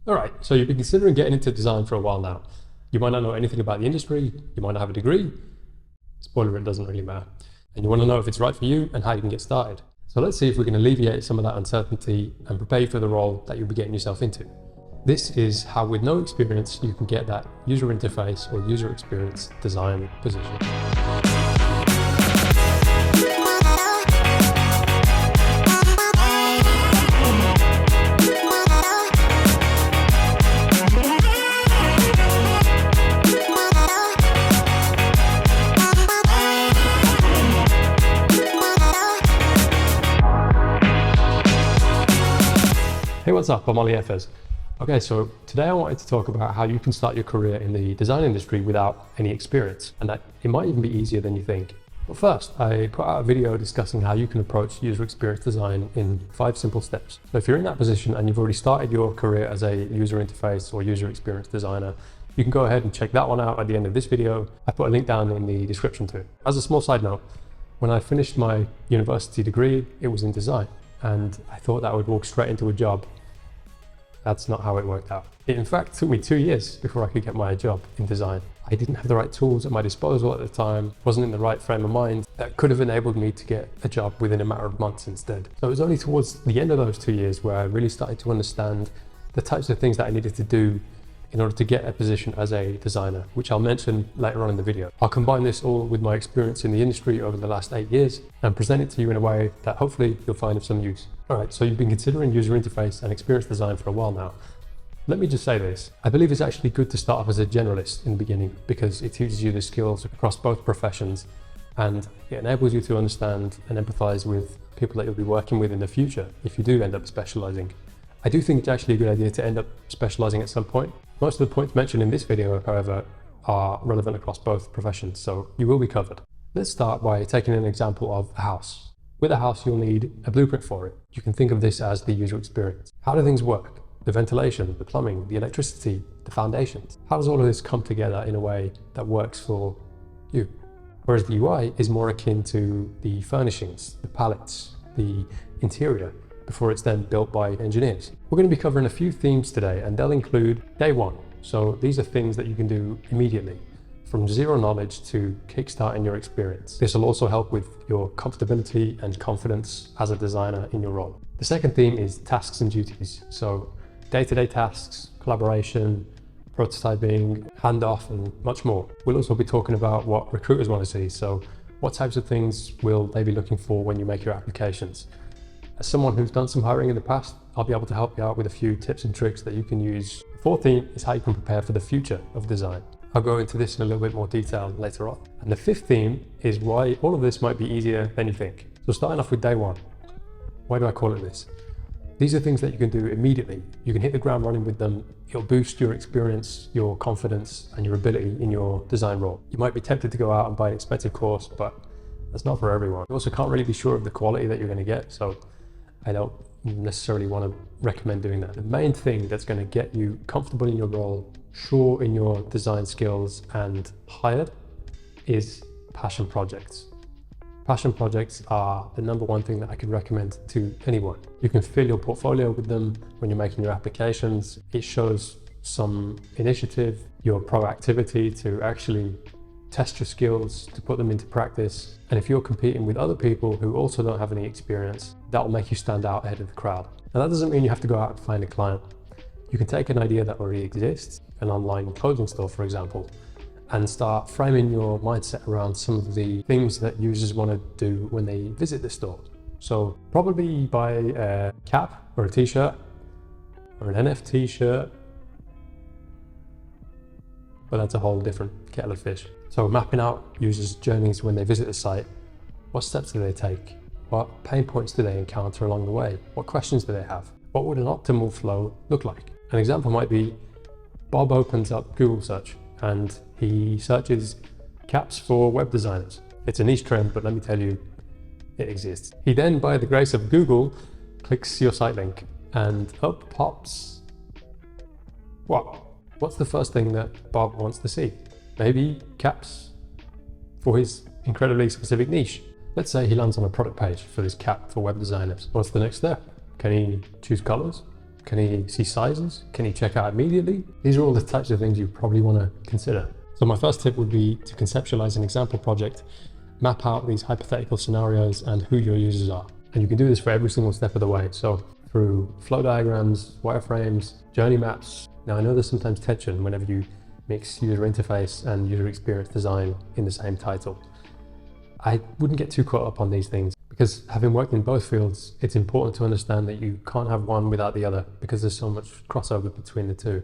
All right, so you've been considering getting into design for a while now. You might not know anything about the industry, you might not have a degree. Spoiler, it doesn't really matter. And you want to know if it's right for you and how you can get started. So let's see if we can alleviate some of that uncertainty and prepare you for the role that you'll be getting yourself into. This is how, with no experience, you can get that user interface or user experience design position. Hey, what's up? I'm Ollie Efes. Okay, so today I wanted to talk about how you can start your career in the design industry without any experience, and that it might even be easier than you think. But first, I put out a video discussing how you can approach user experience design in 5 simple steps. So if you're in that position and you've already started your career as a user interface or user experience designer, you can go ahead and check that one out at the end of this video. I put a link down in the description to it. As a small side note, when I finished my university degree, it was in design, and I thought that I would walk straight into a job. That's not how it worked out. It in fact took me 2 years before I could get my job in design. I didn't have the right tools at my disposal at the time, wasn't in the right frame of mind that could have enabled me to get a job within a matter of months instead. So it was only towards the end of those 2 years where I really started to understand the types of things that I needed to do in order to get a position as a designer, which I'll mention later on in the video. I'll combine this all with my experience in the industry over the last 8 years and present it to you in a way that hopefully you'll find of some use. All right, so you've been considering user interface and experience design for a while now. Let me just say this. I believe it's actually good to start off as a generalist in the beginning because it teaches you the skills across both professions and it enables you to understand and empathize with people that you'll be working with in the future if you do end up specializing. I do think it's actually a good idea to end up specializing at some point. Most of the points mentioned in this video, however, are relevant across both professions, so you will be covered. Let's start by taking an example of a house. With a house, you'll need a blueprint for it. You can think of this as the user experience. How do things work? The ventilation, the plumbing, the electricity, the foundations. How does all of this come together in a way that works for you? Whereas the UI is more akin to the furnishings, the palettes, the interior, before it's then built by engineers. We're going to be covering a few themes today, and they'll include day one. So these are things that you can do immediately, from zero knowledge to kickstarting your experience. This will also help with your comfortability and confidence as a designer in your role. The second theme is tasks and duties. So day-to-day tasks, collaboration, prototyping, handoff, and much more. We'll also be talking about what recruiters want to see. So what types of things will they be looking for when you make your applications? As someone who's done some hiring in the past, I'll be able to help you out with a few tips and tricks that you can use. The fourth theme is how you can prepare for the future of design. I'll go into this in a little bit more detail later on. And the fifth theme is why all of this might be easier than you think. So starting off with day one, why do I call it this? These are things that you can do immediately. You can hit the ground running with them. It'll boost your experience, your confidence, and your ability in your design role. You might be tempted to go out and buy an expensive course, but that's not for everyone. You also can't really be sure of the quality that you're going to get, so I don't necessarily want to recommend doing that. The main thing that's going to get you comfortable in your role, sure in your design skills, and hired is passion projects. Passion projects are the number one thing that I could recommend to anyone. You can fill your portfolio with them when you're making your applications. It shows some initiative, your proactivity to actually test your skills, to put them into practice. And if you're competing with other people who also don't have any experience, that will make you stand out ahead of the crowd. Now that doesn't mean you have to go out and find a client. You can take an idea that already exists, an online clothing store, for example, and start framing your mindset around some of the things that users want to do when they visit the store. So probably buy a cap or a t-shirt or an NFT shirt, but that's a whole different kettle of fish. So mapping out users' journeys when they visit the site. What steps do they take? What pain points do they encounter along the way? What questions do they have? What would an optimal flow look like? An example might be Bob opens up Google search and he searches caps for web designers. It's a niche trend, but let me tell you, it exists. He then, by the grace of Google, clicks your site link and up pops what? What's the first thing that Bob wants to see? Maybe caps for his incredibly specific niche. Let's say he lands on a product page for this cap for web designers. What's the next step? Can he choose colors? Can he see sizes? Can he check out immediately? These are all the types of things you probably want to consider. So my first tip would be to conceptualize an example project, map out these hypothetical scenarios and who your users are. And you can do this for every single step of the way. So through flow diagrams, wireframes, journey maps. Now I know there's sometimes tension whenever you mix user interface and user experience design in the same title. I wouldn't get too caught up on these things because having worked in both fields, it's important to understand that you can't have one without the other because there's so much crossover between the two.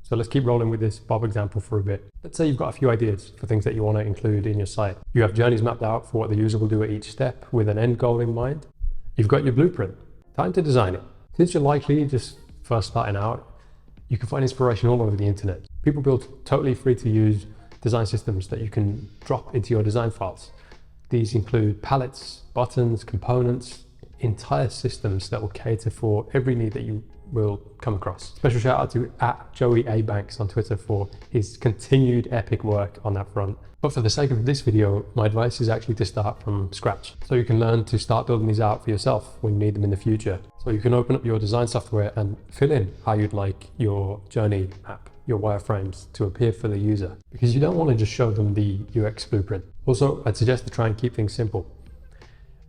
So let's keep rolling with this Bob example for a bit. Let's say you've got a few ideas for things that you want to include in your site. You have journeys mapped out for what the user will do at each step with an end goal in mind. You've got your blueprint. Time to design it. Since you're likely just first starting out, you can find inspiration all over the internet. People build totally free to use design systems that you can drop into your design files. These include palettes, buttons, components, entire systems that will cater for every need that you will come across. Special shout out to @JoeyABanks on Twitter for his continued epic work on that front. But for the sake of this video, my advice is actually to start from scratch. So you can learn to start building these out for yourself when you need them in the future. So you can open up your design software and fill in how you'd like your journey map, your wireframes to appear for the user, because you don't want to just show them the UX blueprint. Also, I'd suggest to try and keep things simple.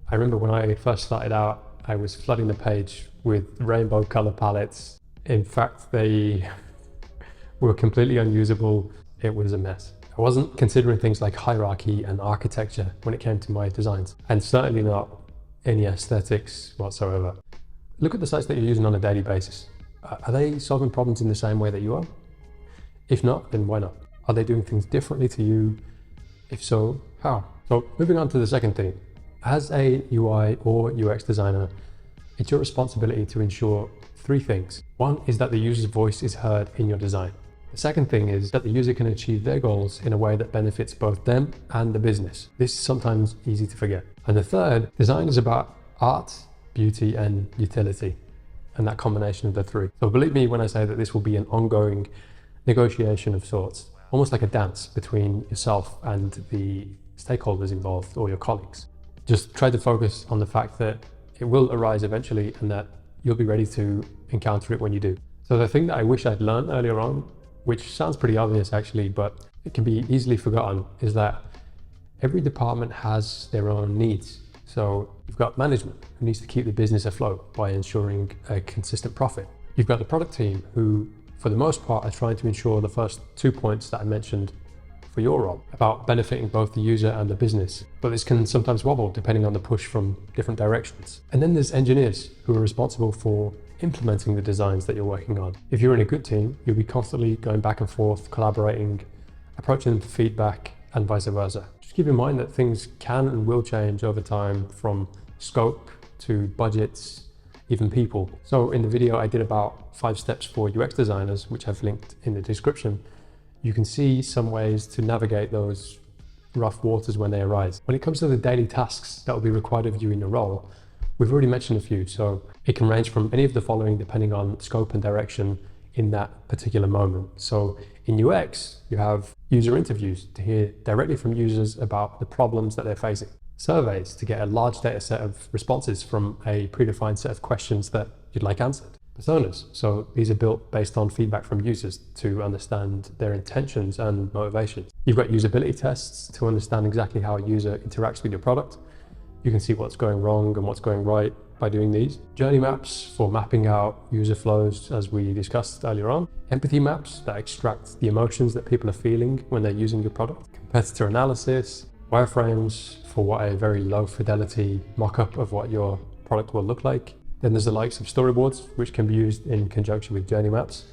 I remember when I first started out, I was flooding the page with rainbow color palettes. In fact, they were completely unusable. It was a mess. I wasn't considering things like hierarchy and architecture when it came to my designs, and certainly not any aesthetics whatsoever. Look at the sites that you're using on a daily basis. Are they solving problems in the same way that you are? If not, then why not? Are they doing things differently to you? If so, how? So moving on to the second thing. As a UI or UX designer, it's your responsibility to ensure three things. One is that the user's voice is heard in your design. The second thing is that the user can achieve their goals in a way that benefits both them and the business. This is sometimes easy to forget. And the third, design is about art, beauty, and utility, and that combination of the three. So believe me when I say that this will be an ongoing negotiation of sorts, almost like a dance between yourself and the stakeholders involved or your colleagues. Just try to focus on the fact that it will arise eventually and that you'll be ready to encounter it when you do. So the thing that I wish I'd learned earlier on, which sounds pretty obvious actually, but it can be easily forgotten, is that every department has their own needs. So you've got management who needs to keep the business afloat by ensuring a consistent profit. You've got the product team who, for the most part, are trying to ensure the first 2 points that I mentioned for your role, about benefiting both the user and the business. But this can sometimes wobble depending on the push from different directions. And then there's engineers who are responsible for implementing the designs that you're working on. If you're in a good team, you'll be constantly going back and forth, collaborating, approaching them for feedback, and vice versa. Just keep in mind that things can and will change over time, from scope to budgets, even people. So in the video I did about 5 steps for UX designers, which I've linked in the description, you can see some ways to navigate those rough waters when they arise. When it comes to the daily tasks that will be required of you in your role, we've already mentioned a few, so it can range from any of the following depending on scope and direction in that particular moment. So in UX, you have user interviews to hear directly from users about the problems that they're facing. Surveys to get a large data set of responses from a predefined set of questions that you'd like answered. Personas, so these are built based on feedback from users to understand their intentions and motivations. You've got usability tests to understand exactly how a user interacts with your product. You can see what's going wrong and what's going right by doing these. Journey maps for mapping out user flows, as we discussed earlier on. Empathy maps that extract the emotions that people are feeling when they're using your product. Competitor analysis. Wireframes for what a very low fidelity mock-up of what your product will look like. Then there's the likes of storyboards, which can be used in conjunction with journey maps.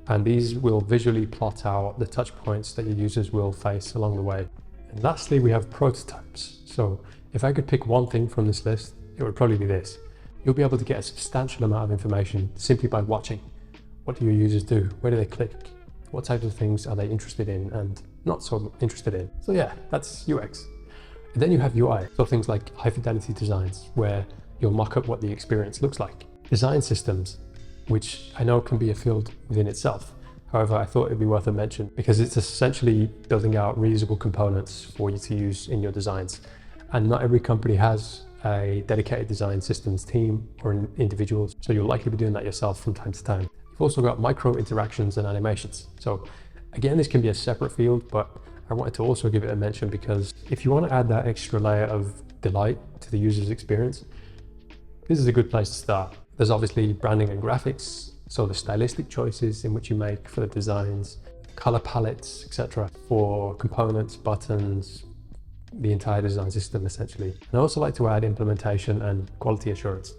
And these will visually plot out the touch points that your users will face along the way. And lastly, we have prototypes. So if I could pick one thing from this list, it would probably be this. You'll be able to get a substantial amount of information simply by watching. What do your users do? Where do they click? What types of things are they interested in and not so interested in? So yeah, that's UX. And then you have UI, so things like high fidelity designs, where you'll mock up what the experience looks like. Design systems, which I know can be a field within itself. However, I thought it'd be worth a mention because it's essentially building out reusable components for you to use in your designs. And not every company has a dedicated design systems team or individuals So you'll likely be doing that yourself from time to time. You've also got micro interactions and animations. So again, this can be a separate field, but I wanted to also give it a mention because if you want to add that extra layer of delight to the user's experience, this is a good place to start. There's obviously branding and graphics, so the stylistic choices in which you make for the designs, color palettes, etc. for components, buttons, the entire design system essentially. And I also like to add implementation and quality assurance,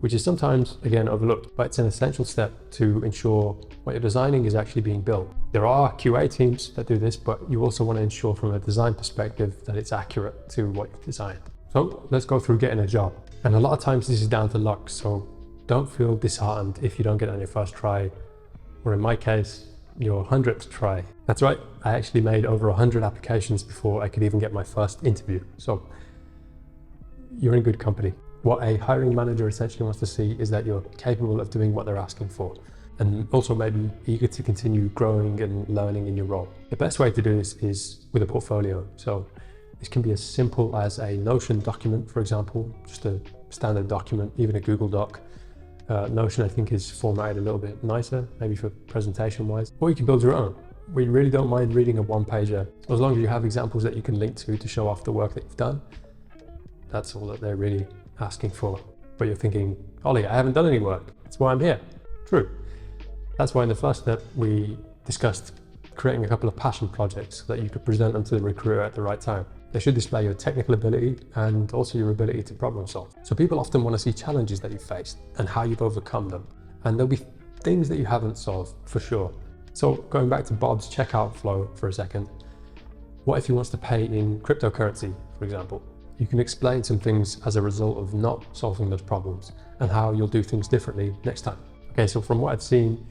which is sometimes, again, overlooked, but it's an essential step to ensure what you're designing is actually being built. There are QA teams that do this, but you also want to ensure from a design perspective that it's accurate to what you've designed. So let's go through getting a job. And a lot of times this is down to luck, so don't feel disheartened if you don't get it on your first try, or in my case, your 100th try. That's right, I actually made over 100 applications before I could even get my first interview. So you're in good company. What a hiring manager essentially wants to see is that you're capable of doing what they're asking for, and also maybe eager to continue growing and learning in your role. The best way to do this is with a portfolio. So this can be as simple as a Notion document, for example, just a standard document, even a Google Doc. Notion, I think, is formatted a little bit nicer, maybe for presentation wise, or you can build your own. We really don't mind reading a one-pager, as long as you have examples that you can link to show off the work that you've done. That's all that they're really asking for. But you're thinking, Ollie, I haven't done any work. That's why I'm here. True. That's why in the first step, we discussed creating a couple of passion projects so that you could present them to the recruiter at the right time. They should display your technical ability and also your ability to problem solve. So people often want to see challenges that you've faced and how you've overcome them. And there'll be things that you haven't solved for sure. So going back to Bob's checkout flow for a second, what if he wants to pay in cryptocurrency, for example? You can explain some things as a result of not solving those problems and how you'll do things differently next time. Okay, so from what I've seen,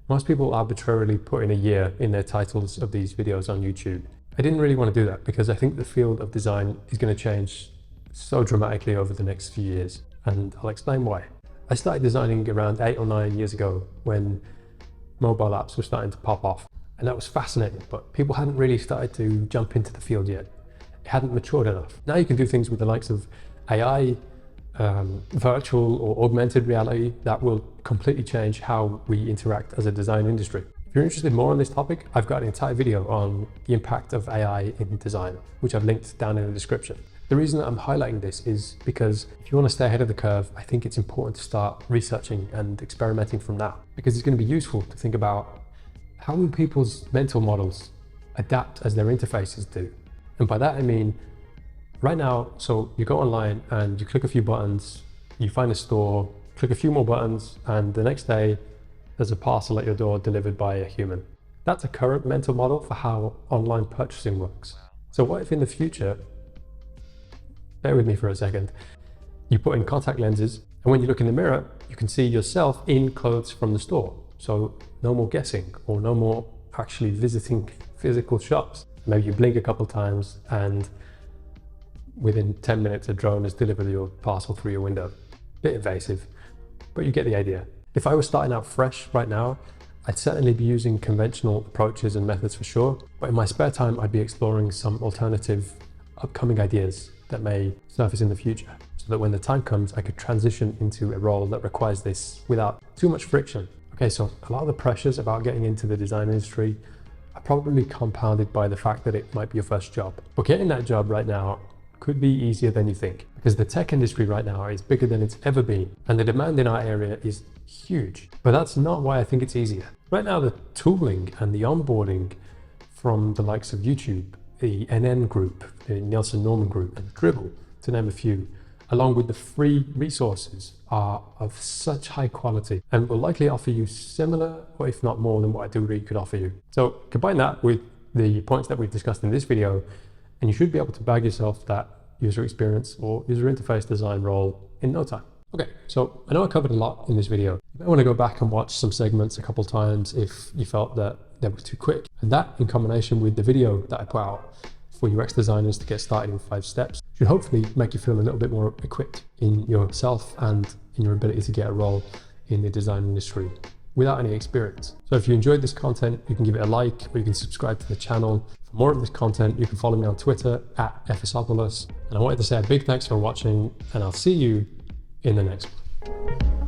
most people arbitrarily put in a year in their titles of these videos on YouTube. I didn't really want to do that because I think the field of design is going to change so dramatically over the next few years, and I'll explain why. I started designing around 8 or 9 years ago when mobile apps were starting to pop off, and that was fascinating, but people hadn't really started to jump into the field yet. It hadn't matured enough. Now you can do things with the likes of AI, virtual or augmented reality that will completely change how we interact as a design industry. If you're interested more on this topic, I've got an entire video on the impact of AI in design, which I've linked down in the description. The reason that I'm highlighting this is because if you want to stay ahead of the curve, I think it's important to start researching and experimenting from now, because it's going to be useful to think about how will people's mental models adapt as their interfaces do. And by that I mean, right now, so you go online and you click a few buttons, you find a store, click a few more buttons, and the next day there's a parcel at your door delivered by a human. That's a current mental model for how online purchasing works. So what if in the future, bear with me for a second, you put in contact lenses, and when you look in the mirror, you can see yourself in clothes from the store. So no more guessing, or no more actually visiting physical shops. Maybe you blink a couple times and within 10 minutes a drone has delivered your parcel through your window. Bit invasive, but you get the idea. If I was starting out fresh right now, I'd certainly be using conventional approaches and methods for sure, but in my spare time I'd be exploring some alternative upcoming ideas that may surface in the future, so that when the time comes I could transition into a role that requires this without too much friction. Okay, so a lot of the pressures about getting into the design industry are probably compounded by the fact that it might be your first job. But getting that job right now could be easier than you think, because the tech industry right now is bigger than it's ever been, and the demand in our area is huge. But that's not why I think it's easier. Right now, the tooling and the onboarding from the likes of YouTube, the NN Group, the Nelson Norman Group, and Dribble, to name a few, along with the free resources, are of such high quality and will likely offer you similar, or if not more than what Adobe could offer you. So combine that with the points that we've discussed in this video, and you should be able to bag yourself that user experience or user interface design role in no time. Okay, so I know I covered a lot in this video. You might want to go back and watch some segments a couple times if you felt that was too quick. And that, in combination with the video that I put out for UX designers to get started in 5 steps, should hopefully make you feel a little bit more equipped in yourself and in your ability to get a role in the design industry without any experience. So if you enjoyed this content, you can give it a like, or you can subscribe to the channel. For more of this content, you can follow me on Twitter @FSopoulos. And I wanted to say a big thanks for watching, and I'll see you in the next one.